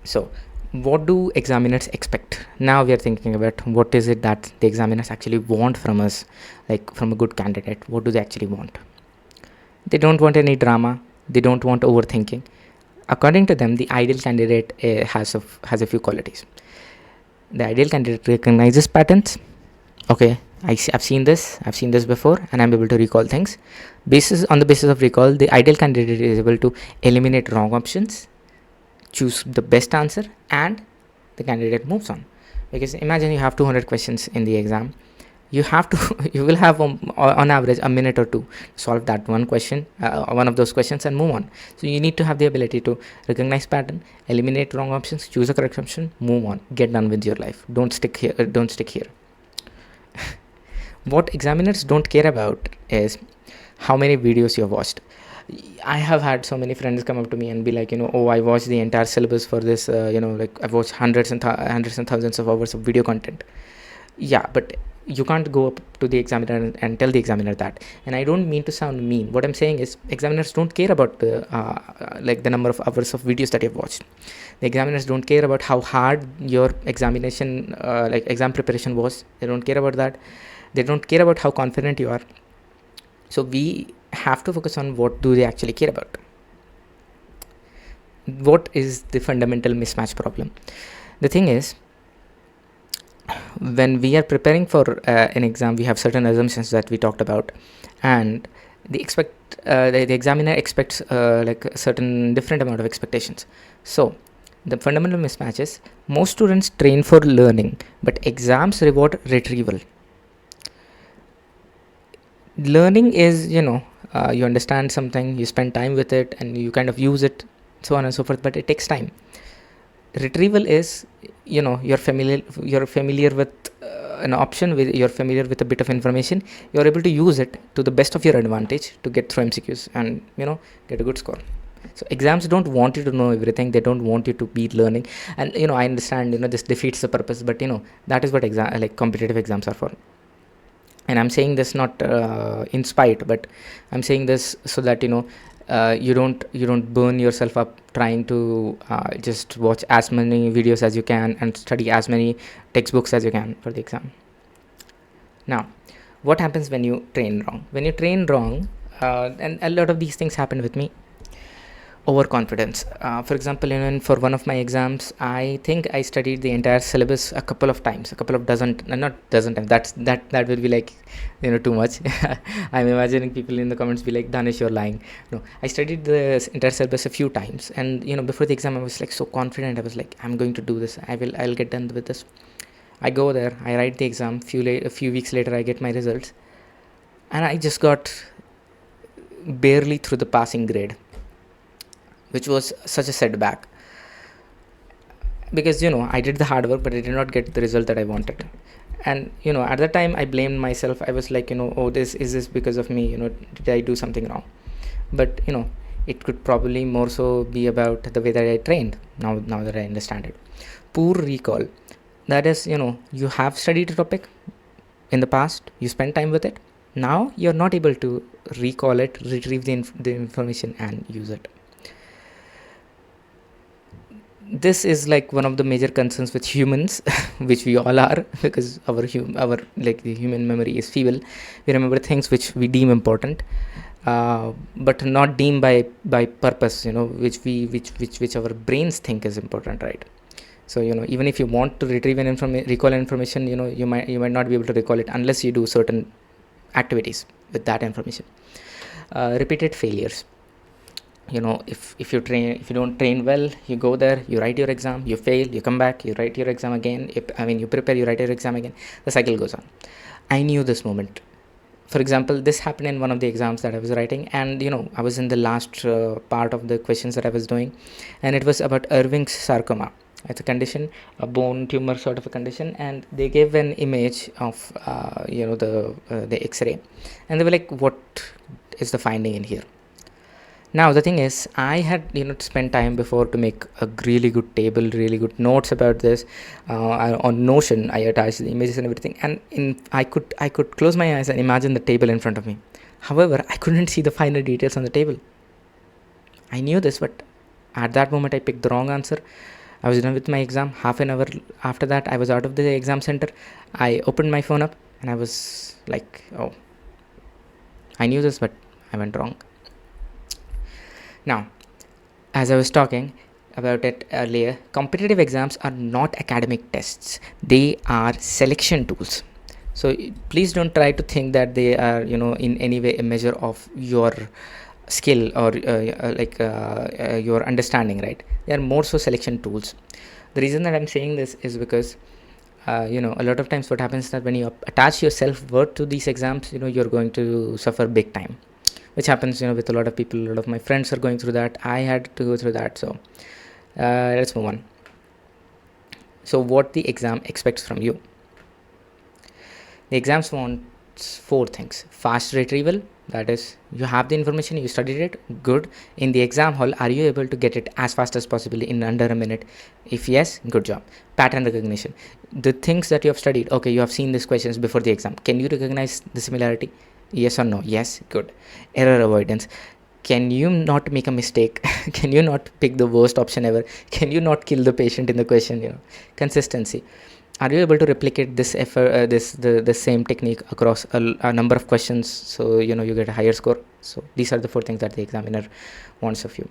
So what do examiners expect? Now we are thinking about what is it that the examiners actually want from us, like from a good candidate. What do they actually want? They don't want any drama, they don't want overthinking. According to them, the ideal candidate has a few qualities. The ideal candidate recognizes patterns. Okay, I've seen this before, and I'm able to recall things. On the basis of recall, the ideal candidate is able to eliminate wrong options, choose the best answer, and the candidate moves on. Because imagine you have 200 questions in the exam. You have to you will have on average a minute or two to solve that one of those questions and move on. So you need to have the ability to recognize pattern, eliminate wrong options, choose a correct option, move on, get done with your life. Don't stick here. What examiners don't care about is how many videos you have watched. I have had so many friends come up to me and be like, oh, I watched the entire syllabus for this, like I've watched hundreds and thousands of hours of video content. Yeah, but you can't go up to the examiner and tell the examiner that. And I don't mean to sound mean. What I'm saying is examiners don't care about the number of hours of videos that you've watched. The examiners don't care about how hard your examination, exam preparation was. They don't care about that. They don't care about how confident you are. So we have to focus on what do they actually care about. What is the fundamental mismatch problem? The thing is, when we are preparing for an exam, we have certain assumptions that we talked about, and the examiner expects like a certain different amount of expectations. So the fundamental mismatch is most students train for learning, but exams reward retrieval. Learning is, you understand something, you spend time with it, and you kind of use it, so on and so forth, but it takes time. Retrieval is, you're familiar with an option, you're familiar with a bit of information, you're able to use it to the best of your advantage to get through MCQs and get a good score. So exams don't want you to know everything, they don't want you to be learning. And I understand this defeats the purpose, but that is what competitive exams are for. And I'm saying this not in spite, but I'm saying this so that you don't burn yourself up trying to just watch as many videos as you can and study as many textbooks as you can for the exam. Now, what happens when you train wrong? When you train wrong, and a lot of these things happen with me. Overconfidence. For example, for one of my exams, I think I studied the entire syllabus a couple of times, not dozen times. That will be like, too much. I'm imagining people in the comments be like, Danish, you're lying. No, I studied the entire syllabus a few times, and before the exam, I was like so confident. I was like, I'm going to do this. I'll get done with this. I go there, I write the exam. A few weeks later, I get my results, and I just got barely through the passing grade, which was such a setback, because I did the hard work, but I did not get the result that I wanted. And at that time I blamed myself. I was like, oh, this because of me, did I do something wrong? But it could probably more so be about the way that I trained. Now that I understand it. Poor recall. That is, you have studied a topic in the past, you spent time with it, now you're not able to recall it, retrieve the information and use it. This is like one of the major concerns with humans, which we all are, because the human memory is feeble. We remember things which we deem important, but not deemed by purpose, which our brains think is important, right? So even if you want to retrieve recall information, you might not be able to recall it unless you do certain activities with that information. Repeated failures. If you don't train well, you go there, you write your exam, you fail, you come back, you write your exam again. You prepare, you write your exam again. The cycle goes on. I knew this moment. For example, this happened in one of the exams that I was writing, and I was in the last part of the questions that I was doing, and it was about Irving's sarcoma. It's a condition, a bone tumor sort of a condition, and they gave an image of the X-ray, and they were like, "What is the finding in here?" Now the thing is, I had spent time before to make a really good table, really good notes about this. On Notion, I attached the images and everything, and I could close my eyes and imagine the table in front of me. However, I couldn't see the finer details on the table. I knew this, but at that moment I picked the wrong answer. I was done with my exam. Half an hour after that, I was out of the exam center. I opened my phone up and I was like, oh, I knew this, but I went wrong. Now, as I was talking about it earlier, competitive exams are not academic tests, they are selection tools. So please don't try to think that they are, in any way a measure of your skill or your understanding, right? They are more so selection tools. The reason that I'm saying this is because a lot of times what happens is that when you attach your self-worth to these exams, you're going to suffer big time, which happens with a lot of people. A lot of my friends are going through that. I had to go through that. So let's move on. So what the exam expects from you? The exams wants 4 things. Fast retrieval, that is, you have the information, you studied it, good. In the exam hall, are you able to get it as fast as possible in under a minute? If yes, good job. Pattern recognition, the things that you have studied, okay, you have seen these questions before the exam. Can you recognize the similarity? Yes or no? Yes, good. Error avoidance, can you not make a mistake? Can you not pick the worst option ever? Can you not kill the patient in the question? Consistency, are you able to replicate this effort, the same technique across a number of questions, so you get a higher score? So these are the 4 things that the examiner wants of you.